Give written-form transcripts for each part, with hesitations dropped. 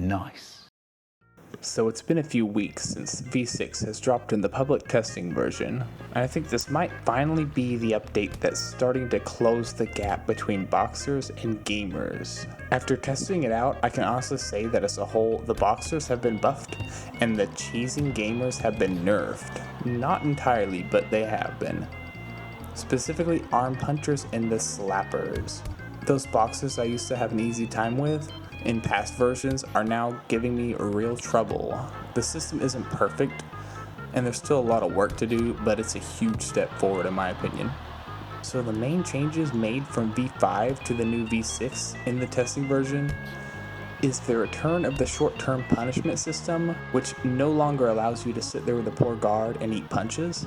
Nice. So it's been a few weeks since V6 has dropped in the public testing version, and I think this might finally be the update that's starting to close the gap between boxers and gamers. After testing it out, I can honestly say that as a whole, the boxers have been buffed, and the cheesing gamers have been nerfed. Not entirely, but they have been. Specifically arm punchers and the slappers. Those boxers I used to have an easy time with in past versions are now giving me real trouble. The system isn't perfect, and there's still a lot of work to do, but it's a huge step forward in my opinion. So the main changes made from V5 to the new V6 in the testing version is the return of the short-term punishment system, which no longer allows you to sit there with a poor guard and eat punches,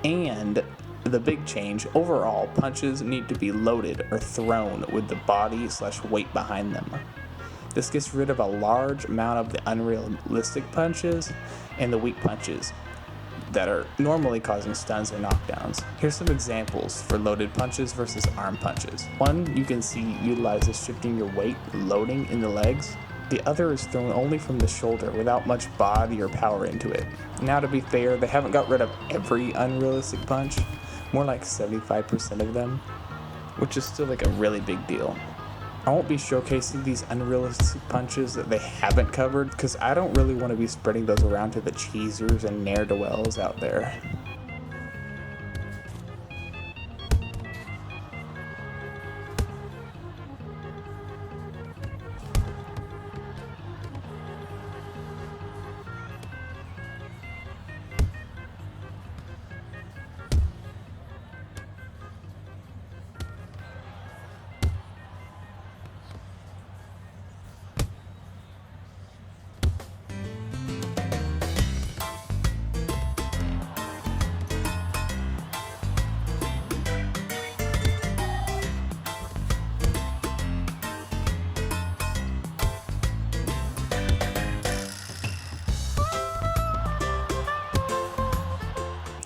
and the big change, overall, punches need to be loaded or thrown with the body/weight behind them. This gets rid of a large amount of the unrealistic punches and the weak punches that are normally causing stuns or knockdowns. Here's some examples for loaded punches versus arm punches. One you can see utilizes shifting your weight, loading in the legs. The other is thrown only from the shoulder without much body or power into it. Now to be fair, they haven't got rid of every unrealistic punch, more like 75% of them, which is still like a really big deal. I won't be showcasing these unrealistic punches that they haven't covered because I don't really want to be spreading those around to the cheesers and ne'er-do-wells out there.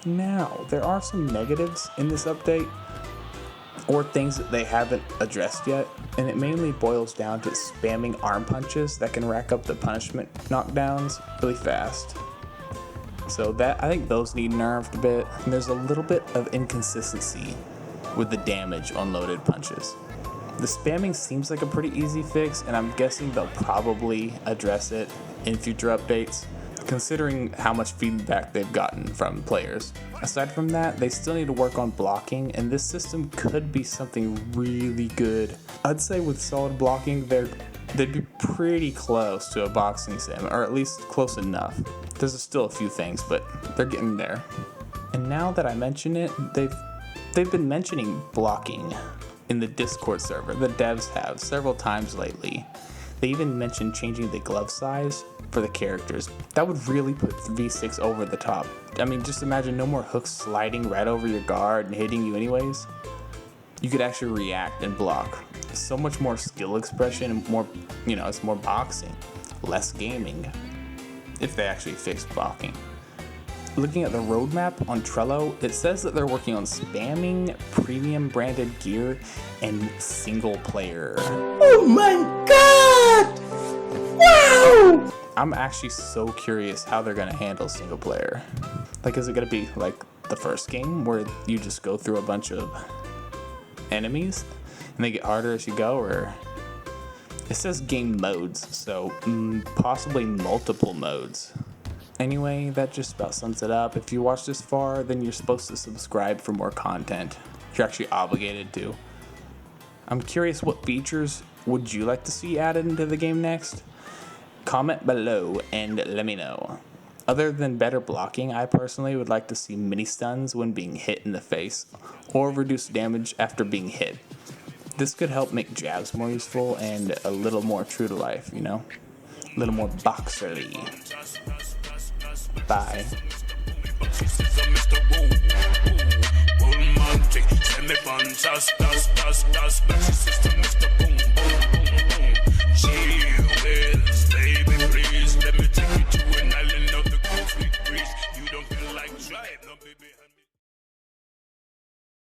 Now, there are some negatives in this update, or things that they haven't addressed yet, and it mainly boils down to spamming arm punches that can rack up the punishment knockdowns really fast. So I think those need nerfed a bit, and there's a little bit of inconsistency with the damage on loaded punches. The spamming seems like a pretty easy fix, and I'm guessing they'll probably address it in future updates, considering how much feedback they've gotten from players. Aside from that, they still need to work on blocking, and this system could be something really good. I'd say with solid blocking, they'd be pretty close to a boxing sim, or at least close enough. There's still a few things, but they're getting there. And now that I mention it, they've been mentioning blocking in the Discord server. The devs have several times lately. They even mentioned changing the glove size for the characters. That would really put V6 over the top. I mean, just imagine no more hooks sliding right over your guard and hitting you anyways. You could actually react and block. So much more skill expression and more, it's more boxing, less gaming, if they actually fix blocking. Looking at the roadmap on Trello, it says that they're working on spamming premium branded gear and single player. Oh my god! Wow! I'm actually so curious how they're gonna handle single player. Like, is it gonna be like the first game where you just go through a bunch of enemies and they get harder as you go, or it says game modes, so possibly multiple modes. Anyway, that just about sums it up. If you watched this far, then you're supposed to subscribe for more content. You're actually obligated to. I'm curious, what features would you like to see added into the game next? Comment below and let me know. Other than better blocking, I personally would like to see mini stuns when being hit in the face, or reduce damage after being hit. This could help make jabs more useful and a little more true to life, A little more boxerly. Bye. You don't feel like trying, no baby.